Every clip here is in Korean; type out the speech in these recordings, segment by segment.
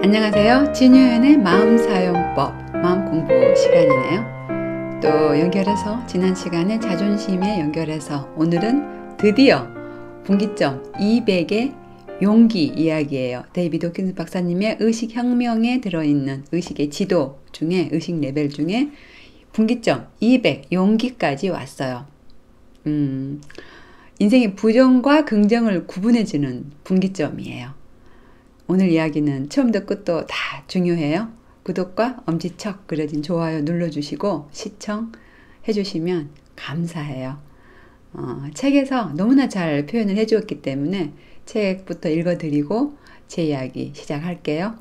안녕하세요. 진유연의 마음사용법, 마음공부 시간이네요. 또 연결해서 지난 시간에 자존심에 연결해서 오늘은 드디어 분기점 200의 용기 이야기예요. 데이비드 호킨스 박사님의 의식혁명에 들어있는 의식의 지도 중에, 의식 레벨 중에 분기점 200 용기까지 왔어요. 인생의 부정과 긍정을 구분해주는 분기점이에요. 오늘 이야기는 처음부터 끝도 다 중요해요. 구독과 엄지척 그려진 좋아요 눌러주시고 시청해 주시면 감사해요. 책에서 너무나 잘 표현을 해주었기 때문에 책부터 읽어드리고 제 이야기 시작할게요.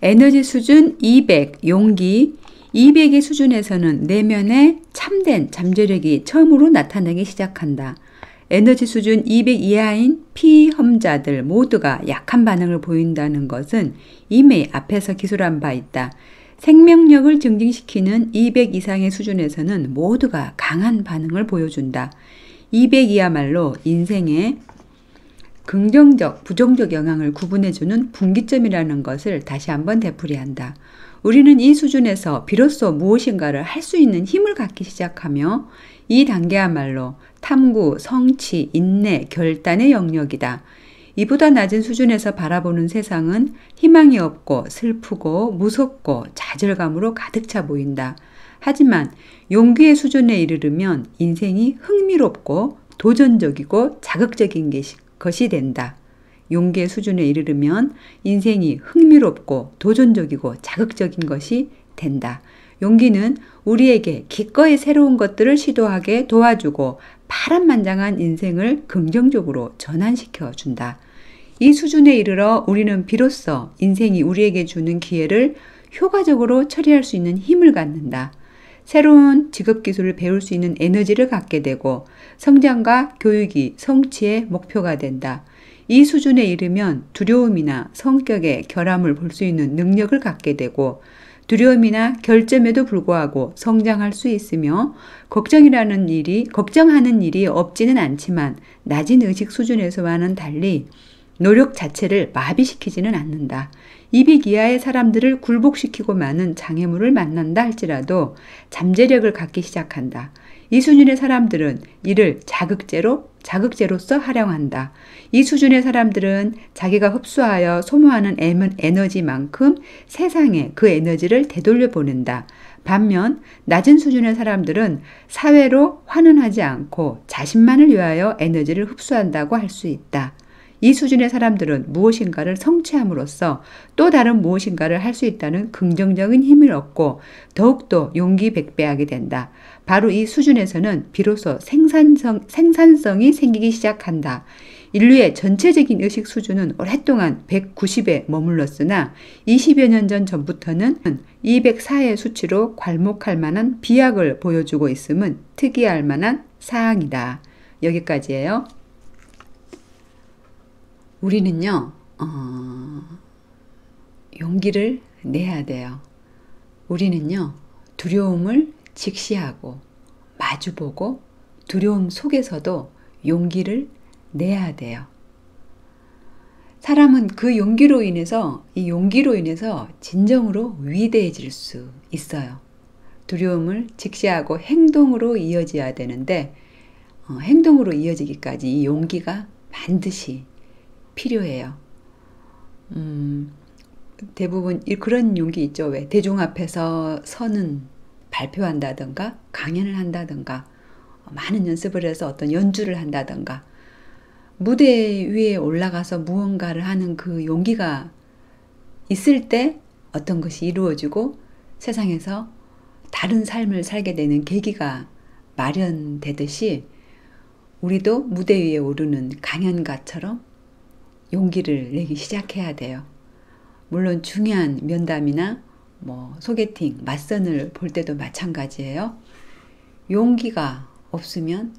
에너지 수준 200, 용기 200의 수준에서는 내면의 참된 잠재력이 처음으로 나타나기 시작한다. 에너지 수준 200 이하인 피험자들 모두가 약한 반응을 보인다는 것은 이미 앞에서 기술한 바 있다. 생명력을 증진시키는 200 이상의 수준에서는 모두가 강한 반응을 보여준다. 200이야말로 인생의 긍정적, 부정적 영향을 구분해주는 분기점이라는 것을 다시 한번 되풀이한다. 우리는 이 수준에서 비로소 무엇인가를 할 수 있는 힘을 갖기 시작하며 이 단계야말로 탐구, 성취, 인내, 결단의 영역이다. 이보다 낮은 수준에서 바라보는 세상은 희망이 없고 슬프고 무섭고 좌절감으로 가득 차 보인다. 하지만 용기의 수준에 이르르면 인생이 흥미롭고 도전적이고 자극적인 것이 된다. 용기의 수준에 이르르면 인생이 흥미롭고 도전적이고 자극적인 것이 된다. 용기는 우리에게 기꺼이 새로운 것들을 시도하게 도와주고 파란만장한 인생을 긍정적으로 전환시켜 준다. 이 수준에 이르러 우리는 비로소 인생이 우리에게 주는 기회를 효과적으로 처리할 수 있는 힘을 갖는다. 새로운 직업기술을 배울 수 있는 에너지를 갖게 되고 성장과 교육이 성취의 목표가 된다. 이 수준에 이르면 두려움이나 성격의 결함을 볼 수 있는 능력을 갖게 되고 두려움이나 결점에도 불구하고 성장할 수 있으며 걱정하는 일이 없지는 않지만 낮은 의식 수준에서와는 달리 노력 자체를 마비시키지는 않는다. 200 이하의 사람들을 굴복시키고 많은 장애물을 만난다 할지라도 잠재력을 갖기 시작한다. 이 수준의 사람들은 이를 자극제로서 활용한다. 이 수준의 사람들은 자기가 흡수하여 소모하는 에너지만큼 세상에 그 에너지를 되돌려 보낸다. 반면 낮은 수준의 사람들은 사회로 환원하지 않고 자신만을 위하여 에너지를 흡수한다고 할 수 있다. 이 수준의 사람들은 무엇인가를 성취함으로써 또 다른 무엇인가를 할 수 있다는 긍정적인 힘을 얻고 더욱더 용기 백배하게 된다. 바로 이 수준에서는 비로소 생산성이 생기기 시작한다. 인류의 전체적인 의식 수준은 오랫동안 190에 머물렀으나 20여 년 전부터는 204의 수치로 괄목할 만한 비약을 보여주고 있음은 특이할 만한 사항이다. 여기까지예요. 우리는요, 용기를 내야 돼요. 우리는요, 두려움을 직시하고 마주보고 두려움 속에서도 용기를 내야 돼요. 사람은 이 용기로 인해서 진정으로 위대해질 수 있어요. 두려움을 직시하고 행동으로 이어져야 되는데 행동으로 이어지기까지 이 용기가 반드시 필요해요. 대부분 그런 용기 있죠. 왜 대중 앞에서 서는 발표한다든가 강연을 한다든가 많은 연습을 해서 어떤 연주를 한다든가 무대 위에 올라가서 무언가를 하는 그 용기가 있을 때 어떤 것이 이루어지고 세상에서 다른 삶을 살게 되는 계기가 마련되듯이 우리도 무대 위에 오르는 강연가처럼 용기를 내기 시작해야 돼요. 물론 중요한 면담이나 소개팅, 맞선을 볼 때도 마찬가지예요. 용기가 없으면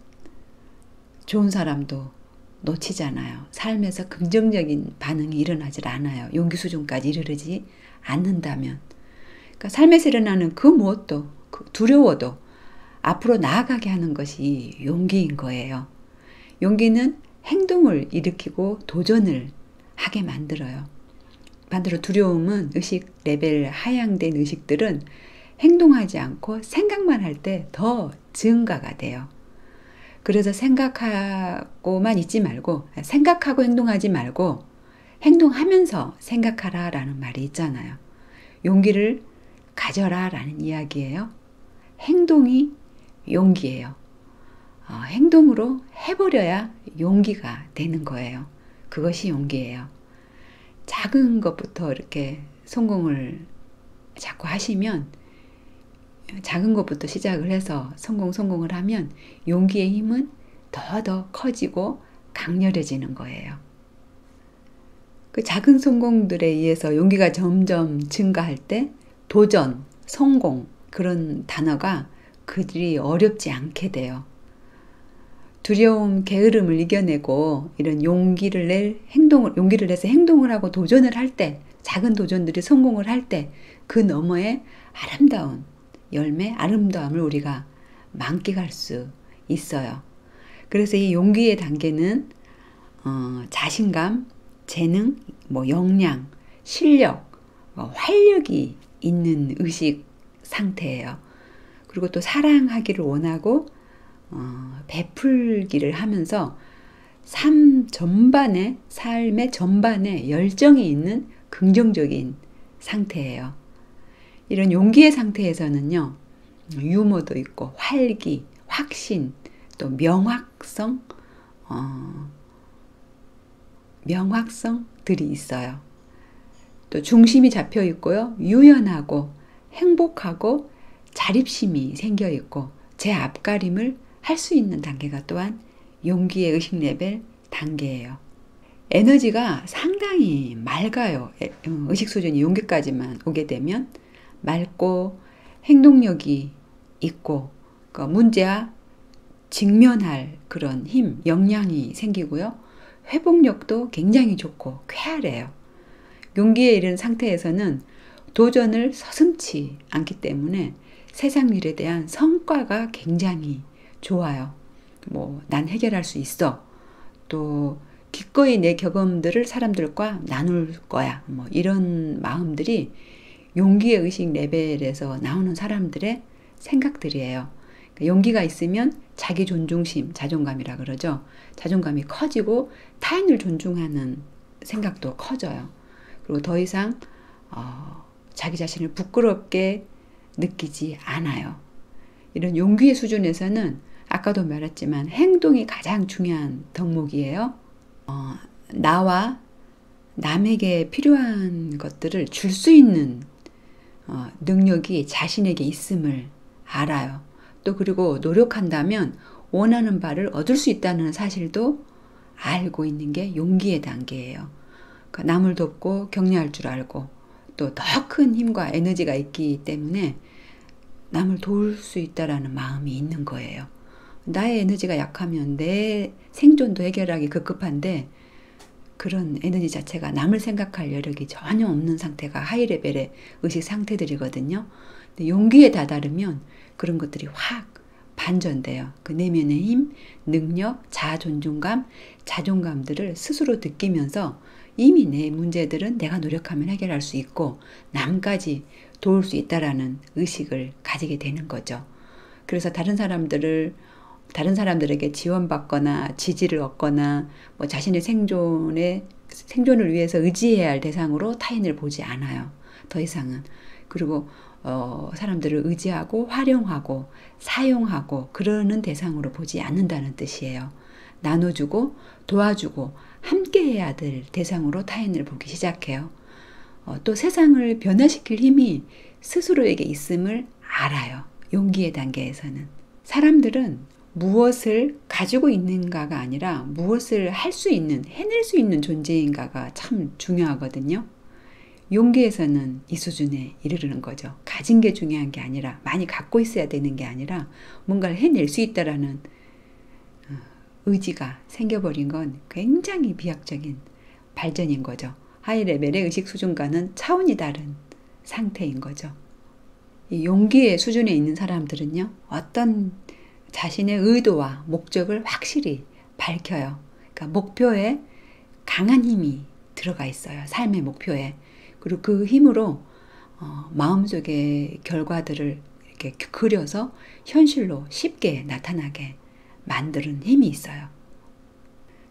좋은 사람도 놓치잖아요. 삶에서 긍정적인 반응이 일어나질 않아요. 용기 수준까지 이르지 않는다면. 그러니까 삶에서 일어나는 그 무엇도 두려워도 앞으로 나아가게 하는 것이 용기인 거예요. 용기는 행동을 일으키고 도전을 하게 만들어요. 반대로 두려움은 의식 레벨 하향된 의식들은 행동하지 않고 생각만 할 때 더 증가가 돼요. 그래서 생각하고만 있지 말고, 생각하고 행동하지 말고 행동하면서 생각하라 라는 말이 있잖아요. 용기를 가져라 라는 이야기예요. 행동이 용기예요. 행동으로 해버려야 용기가 되는 거예요. 그것이 용기예요. 작은 것부터 이렇게 성공을 자꾸 하시면, 작은 것부터 시작을 해서 성공을 하면 용기의 힘은 더 커지고 강렬해지는 거예요. 그 작은 성공들에 의해서 용기가 점점 증가할 때 도전, 성공 그런 단어가 그들이 어렵지 않게 돼요. 두려움, 게으름을 이겨내고 이런 용기를 내서 행동을 하고 도전을 할 때, 작은 도전들이 성공을 할 때 그 너머에 아름다운 열매, 아름다움을 우리가 만끽할 수 있어요. 그래서 이 용기의 단계는 자신감, 재능, 역량, 실력, 활력이 있는 의식 상태예요. 그리고 또 사랑하기를 원하고 베풀기를 하면서 삶의 전반에 열정이 있는 긍정적인 상태예요. 이런 용기의 상태에서는요, 유머도 있고 활기, 확신, 또 명확성들이 있어요. 또 중심이 잡혀 있고요, 유연하고 행복하고 자립심이 생겨 있고 제 앞가림을 할 수 있는 단계가 또한 용기의 의식 레벨 단계예요. 에너지가 상당히 맑아요. 의식 수준이 용기까지만 오게 되면 맑고 행동력이 있고 문제와 직면할 그런 힘, 역량이 생기고요. 회복력도 굉장히 좋고 쾌활해요. 용기에 이른 상태에서는 도전을 서슴지 않기 때문에 세상 일에 대한 성과가 굉장히 좋아요. 난 해결할 수 있어. 또 기꺼이 내 경험들을 사람들과 나눌 거야. 이런 마음들이 용기의 의식 레벨에서 나오는 사람들의 생각들이에요. 용기가 있으면 자기 존중심, 자존감이라 그러죠. 자존감이 커지고 타인을 존중하는 생각도 커져요. 그리고 더 이상 자기 자신을 부끄럽게 느끼지 않아요. 이런 용기의 수준에서는 아까도 말했지만 행동이 가장 중요한 덕목이에요. 나와 남에게 필요한 것들을 줄 수 있는 능력이 자신에게 있음을 알아요. 또 그리고 노력한다면 원하는 바를 얻을 수 있다는 사실도 알고 있는 게 용기의 단계예요. 그러니까 남을 돕고 격려할 줄 알고 또 더 큰 힘과 에너지가 있기 때문에 남을 도울 수 있다라는 마음이 있는 거예요. 나의 에너지가 약하면 내 생존도 해결하기 급급한데 그런 에너지 자체가 남을 생각할 여력이 전혀 없는 상태가 하이 레벨의 의식 상태들이거든요. 근데 용기에 다다르면 그런 것들이 확 반전돼요. 그 내면의 힘, 능력, 자아 존중감, 자존감들을 스스로 느끼면서 이미 내 문제들은 내가 노력하면 해결할 수 있고 남까지 도울 수 있다라는 의식을 가지게 되는 거죠. 그래서 다른 사람들에게 지원받거나 지지를 얻거나 자신의 생존을 위해서 의지해야 할 대상으로 타인을 보지 않아요. 더 이상은. 그리고 사람들을 의지하고 활용하고 사용하고 그러는 대상으로 보지 않는다는 뜻이에요. 나눠주고 도와주고 함께해야 될 대상으로 타인을 보기 시작해요. 또 세상을 변화시킬 힘이 스스로에게 있음을 알아요. 용기의 단계에서는. 사람들은 무엇을 가지고 있는가가 아니라 무엇을 할 수 있는, 해낼 수 있는 존재인가가 참 중요하거든요. 용기에서는 이 수준에 이르르는 거죠. 가진 게 중요한 게 아니라, 많이 갖고 있어야 되는 게 아니라 뭔가를 해낼 수 있다라는 의지가 생겨버린 건 굉장히 비약적인 발전인 거죠. 하이 레벨의 의식 수준과는 차원이 다른 상태인 거죠. 이 용기의 수준에 있는 사람들은요, 어떤 자신의 의도와 목적을 확실히 밝혀요. 그러니까 목표에 강한 힘이 들어가 있어요. 삶의 목표에. 그리고 그 힘으로 마음속의 결과들을 이렇게 그려서 현실로 쉽게 나타나게 만드는 힘이 있어요.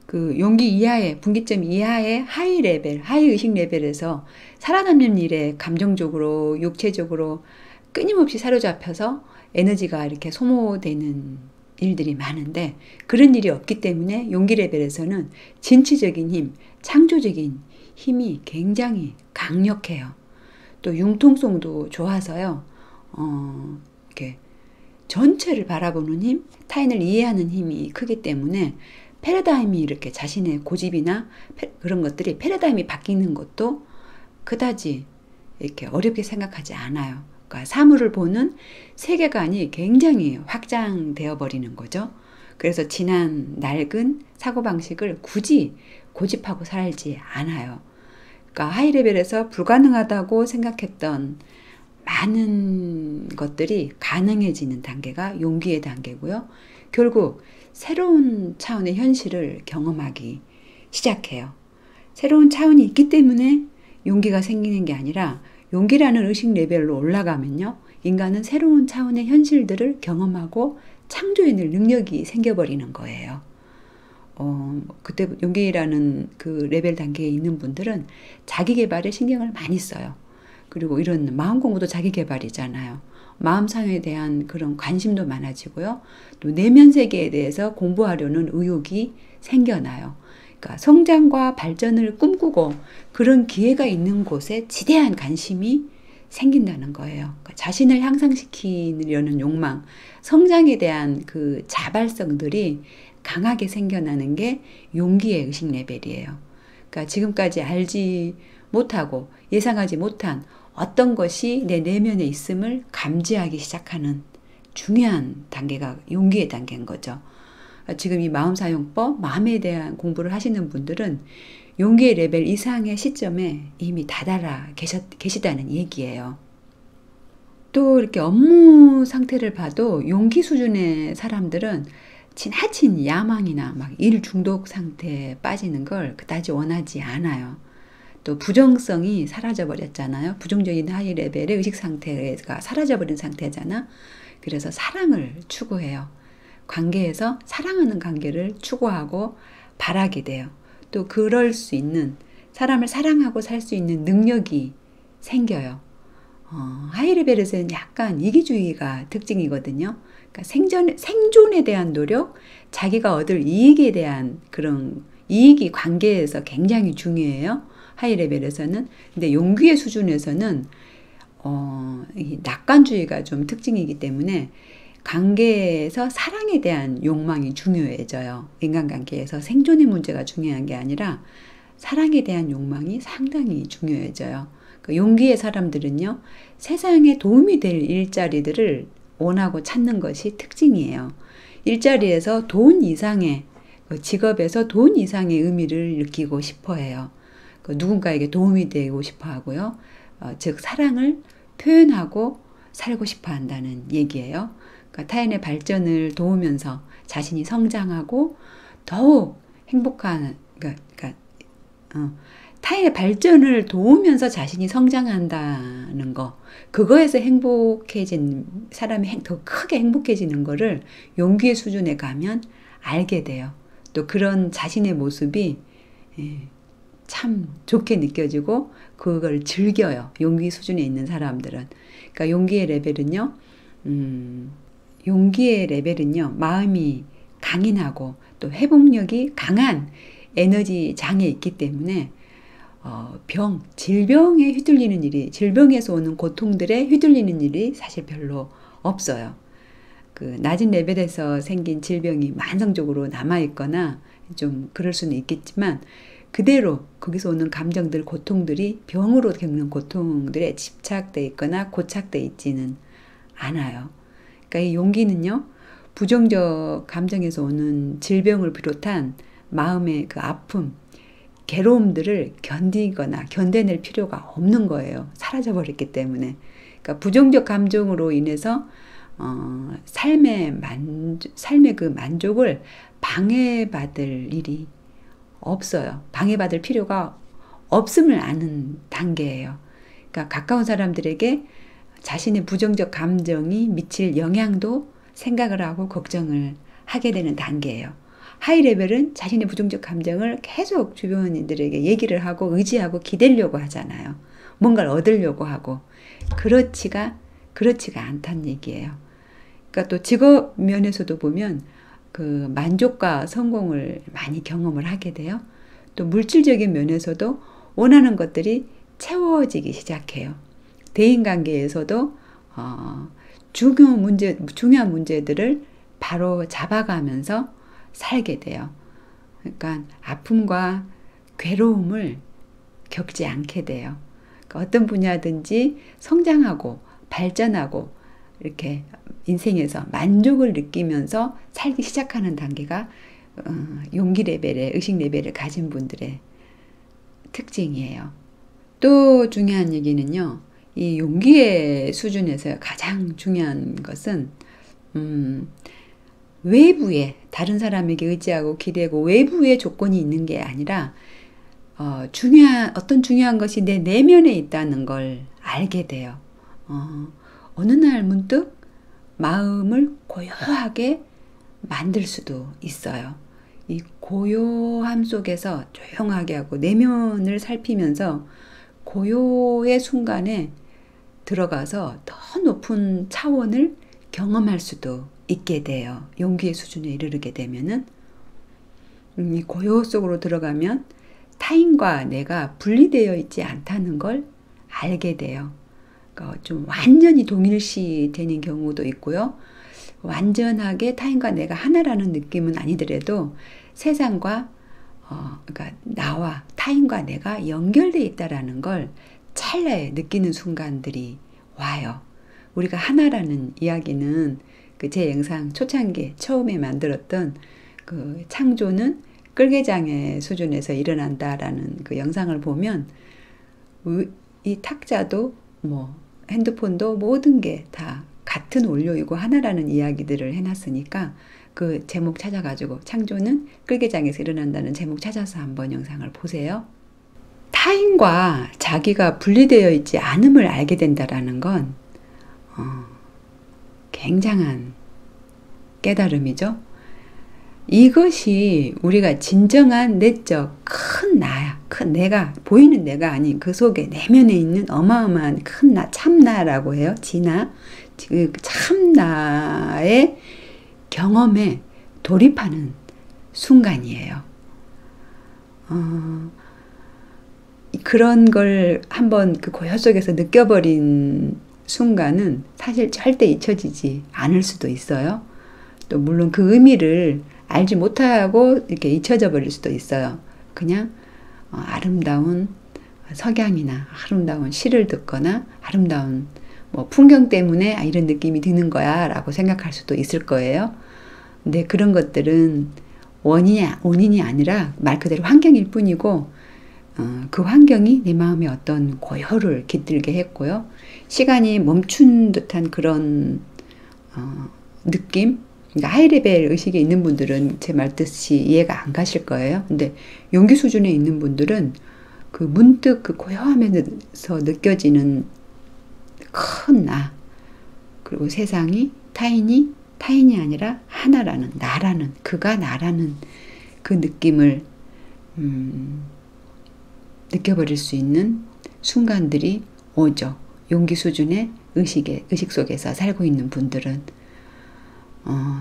그 용기 이하의, 분기점 이하의 하이 레벨, 하이 의식 레벨에서 살아남는 일에 감정적으로, 육체적으로 끊임없이 사로잡혀서 에너지가 이렇게 소모되는 일들이 많은데, 그런 일이 없기 때문에 용기 레벨에서는 진취적인 힘, 창조적인 힘이 굉장히 강력해요. 또 융통성도 좋아서요. 이렇게 전체를 바라보는 힘, 타인을 이해하는 힘이 크기 때문에 패러다임이 이렇게 자신의 고집이나 그런 것들이 패러다임이 바뀌는 것도 그다지 이렇게 어렵게 생각하지 않아요. 그러니까 사물을 보는 세계관이 굉장히 확장되어 버리는 거죠. 그래서 지난 낡은 사고방식을 굳이 고집하고 살지 않아요. 그러니까 하이레벨에서 불가능하다고 생각했던 많은 것들이 가능해지는 단계가 용기의 단계고요. 결국 새로운 차원의 현실을 경험하기 시작해요. 새로운 차원이 있기 때문에 용기가 생기는 게 아니라 용기라는 의식 레벨로 올라가면요. 인간은 새로운 차원의 현실들을 경험하고 창조해낼 능력이 생겨버리는 거예요. 그때 용기라는 그 레벨 단계에 있는 분들은 자기 개발에 신경을 많이 써요. 그리고 이런 마음 공부도 자기 개발이잖아요. 마음 상에 대한 그런 관심도 많아지고요. 또 내면 세계에 대해서 공부하려는 의욕이 생겨나요. 그러니까 성장과 발전을 꿈꾸고 그런 기회가 있는 곳에 지대한 관심이 생긴다는 거예요. 그러니까 자신을 향상시키려는 욕망, 성장에 대한 그 자발성들이 강하게 생겨나는 게 용기의 의식 레벨이에요. 그러니까 지금까지 알지 못하고 예상하지 못한 어떤 것이 내 내면에 있음을 감지하기 시작하는 중요한 단계가 용기의 단계인 거죠. 지금 이 마음사용법, 마음에 대한 공부를 하시는 분들은 용기의 레벨 이상의 시점에 이미 다다라 계시다는 얘기예요. 또 이렇게 업무 상태를 봐도 용기 수준의 사람들은 지나친 야망이나 막 일 중독 상태에 빠지는 걸 그다지 원하지 않아요. 또 부정성이 사라져버렸잖아요. 부정적인 하이 레벨의 의식 상태가 사라져버린 상태잖아. 그래서 사랑을 추구해요. 관계에서 사랑하는 관계를 추구하고 바라게 돼요. 또 그럴 수 있는, 사람을 사랑하고 살 수 있는 능력이 생겨요. 하이 레벨에서는 약간 이기주의가 특징이거든요. 그러니까 생존에 대한 노력, 자기가 얻을 이익에 대한 그런 이익이 관계에서 굉장히 중요해요. 하이 레벨에서는. 근데 용기의 수준에서는 이 낙관주의가 좀 특징이기 때문에 관계에서 사랑에 대한 욕망이 중요해져요. 인간관계에서 생존의 문제가 중요한 게 아니라 사랑에 대한 욕망이 상당히 중요해져요. 그 용기의 사람들은요, 세상에 도움이 될 일자리들을 원하고 찾는 것이 특징이에요. 일자리에서 돈 이상의, 직업에서 돈 이상의 의미를 느끼고 싶어 해요. 누군가에게 도움이 되고 싶어 하고요. 즉, 사랑을 표현하고 살고 싶어 한다는 얘기예요. 그러니까 타인의 발전을 도우면서 자신이 성장하고 더욱 행복한, 타인의 발전을 도우면서 자신이 성장한다는 거, 그거에서 행복해진 사람이 더 크게 행복해지는 거를 용기의 수준에 가면 알게 돼요. 또 그런 자신의 모습이 참 좋게 느껴지고 그걸 즐겨요. 용기 수준에 있는 사람들은. 그러니까 용기의 레벨은요, 마음이 강인하고 또 회복력이 강한 에너지 장에 있기 때문에 질병에 휘둘리는 일이, 질병에서 오는 고통들에 휘둘리는 일이 사실 별로 없어요. 그 낮은 레벨에서 생긴 질병이 만성적으로 남아있거나 좀 그럴 수는 있겠지만 그대로 거기서 오는 감정들, 고통들이 병으로 겪는 고통들에 집착돼 있거나 고착돼 있지는 않아요. 그러니까 이 용기는요, 부정적 감정에서 오는 질병을 비롯한 마음의 그 아픔, 괴로움들을 견디거나 견뎌낼 필요가 없는 거예요. 사라져버렸기 때문에. 그러니까 부정적 감정으로 인해서 삶의 그 만족을 방해받을 일이 없어요. 방해받을 필요가 없음을 아는 단계예요. 그러니까 가까운 사람들에게 자신의 부정적 감정이 미칠 영향도 생각을 하고 걱정을 하게 되는 단계예요. 하이 레벨은 자신의 부정적 감정을 계속 주변인들에게 얘기를 하고 의지하고 기대려고 하잖아요. 뭔가를 얻으려고 하고. 그렇지가 않다는 얘기예요. 그러니까 또 직업 면에서도 보면 그 만족과 성공을 많이 경험을 하게 돼요. 또 물질적인 면에서도 원하는 것들이 채워지기 시작해요. 대인관계에서도 중요한 문제들을 바로 잡아가면서 살게 돼요. 그러니까 아픔과 괴로움을 겪지 않게 돼요. 그러니까 어떤 분야든지 성장하고 발전하고 이렇게 인생에서 만족을 느끼면서 살기 시작하는 단계가 용기 레벨의 의식 레벨을 가진 분들의 특징이에요. 또 중요한 얘기는요. 이 용기의 수준에서 가장 중요한 것은 외부에 다른 사람에게 의지하고 기대고 외부의 조건이 있는 게 아니라 어떤 중요한 것이 내 내면에 있다는 걸 알게 돼요. 어느 날 문득 마음을 고요하게 만들 수도 있어요. 이 고요함 속에서 조용하게 하고 내면을 살피면서 고요의 순간에 들어가서 더 높은 차원을 경험할 수도 있게 돼요. 용기의 수준에 이르게 되면은 이 고요 속으로 들어가면 타인과 내가 분리되어 있지 않다는 걸 알게 돼요. 그러니까 좀 완전히 동일시 되는 경우도 있고요. 완전하게 타인과 내가 하나라는 느낌은 아니더라도 세상과 그러니까 나와 타인과 내가 연결되어 있다라는 걸 찰나에 느끼는 순간들이 와요. 우리가 하나라는 이야기는 그 제 영상 초창기 처음에 만들었던 그 창조는 끌개장의 수준에서 일어난다라는 그 영상을 보면 이 탁자도 뭐 핸드폰도 모든 게 다 같은 원료이고 하나라는 이야기들을 해놨으니까 그 제목 찾아가지고 창조는 끌개장에서 일어난다는 제목 찾아서 한번 영상을 보세요. 타인과 자기가 분리되어 있지 않음을 알게 된다라는 건 굉장한 깨달음이죠. 이것이 우리가 진정한 내적 큰 나야. 큰 내가, 보이는 내가 아닌 그 속에 내면에 있는 어마어마한 큰 나, 참나라고 해요. 진나. 그 참나의 경험에 돌입하는 순간이에요. 그런 걸 한번 그 고요 속에서 느껴버린 순간은 사실 절대 잊혀지지 않을 수도 있어요. 또 물론 그 의미를 알지 못하고 이렇게 잊혀져 버릴 수도 있어요. 그냥 아름다운 석양이나 아름다운 시를 듣거나 아름다운 뭐 풍경 때문에 이런 느낌이 드는 거야 라고 생각할 수도 있을 거예요. 근데 그런 것들은 원인이 아니라 말 그대로 환경일 뿐이고 그 환경이 내 마음에 어떤 고요를 깃들게 했고요. 시간이 멈춘 듯한 그런 느낌? 그러니까 하이레벨 의식에 있는 분들은 제 말 뜻이 이해가 안 가실 거예요. 근데 용기 수준에 있는 분들은 그 문득 그 고요함에서 느껴지는 큰 나, 그리고 세상이 타인이 아니라 하나라는, 나라는, 그가 나라는 그 느낌을 느껴버릴 수 있는 순간들이 오죠. 용기 수준의 의식 속에서 살고 있는 분들은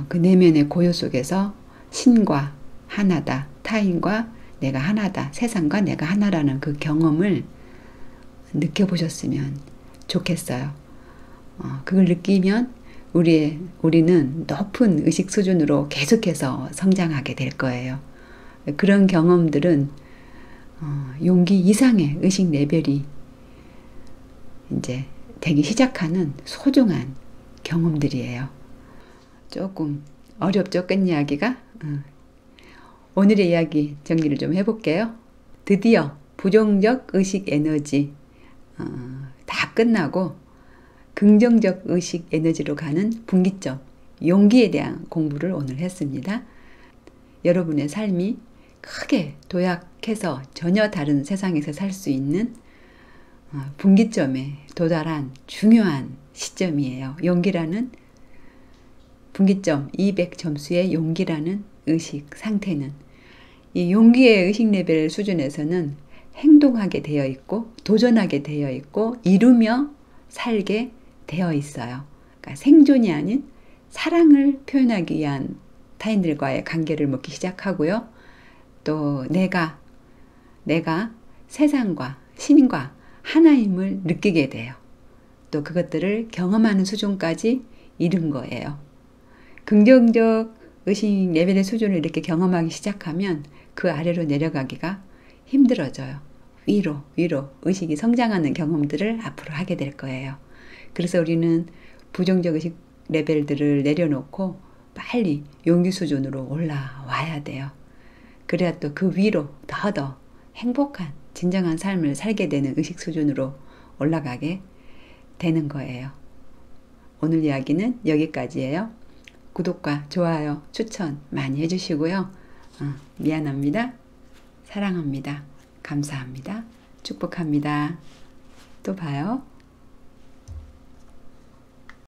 그 내면의 고요 속에서 신과 하나다, 타인과 내가 하나다, 세상과 내가 하나라는 그 경험을 느껴보셨으면 좋겠어요. 그걸 느끼면 우리는 높은 의식 수준으로 계속해서 성장하게 될 거예요. 그런 경험들은 용기 이상의 의식 레벨이 이제 되기 시작하는 소중한 경험들이에요. 조금 어렵죠? 끝 이야기가? 오늘의 이야기 정리를 좀 해볼게요. 드디어 부정적 의식 에너지 다 끝나고 긍정적 의식 에너지로 가는 분기점, 용기에 대한 공부를 오늘 했습니다. 여러분의 삶이 크게 도약해서 전혀 다른 세상에서 살 수 있는 분기점에 도달한 중요한 시점이에요. 용기라는 분기점 200점수의 용기라는 의식 상태는 이 용기의 의식 레벨 수준에서는 행동하게 되어 있고 도전하게 되어 있고 이루며 살게 되어 있어요. 그러니까 생존이 아닌 사랑을 표현하기 위한 타인들과의 관계를 맺기 시작하고요. 또 내가 세상과 신과 하나임을 느끼게 돼요. 또 그것들을 경험하는 수준까지 이른 거예요. 긍정적 의식 레벨의 수준을 이렇게 경험하기 시작하면 그 아래로 내려가기가 힘들어져요. 위로 의식이 성장하는 경험들을 앞으로 하게 될 거예요. 그래서 우리는 부정적 의식 레벨들을 내려놓고 빨리 용기 수준으로 올라와야 돼요. 그래야 또 그 위로 더 행복한 진정한 삶을 살게 되는 의식 수준으로 올라가게 되는 거예요. 오늘 이야기는 여기까지예요. 구독과 좋아요, 추천 많이 해주시고요. 미안합니다. 사랑합니다. 감사합니다. 축복합니다. 또 봐요.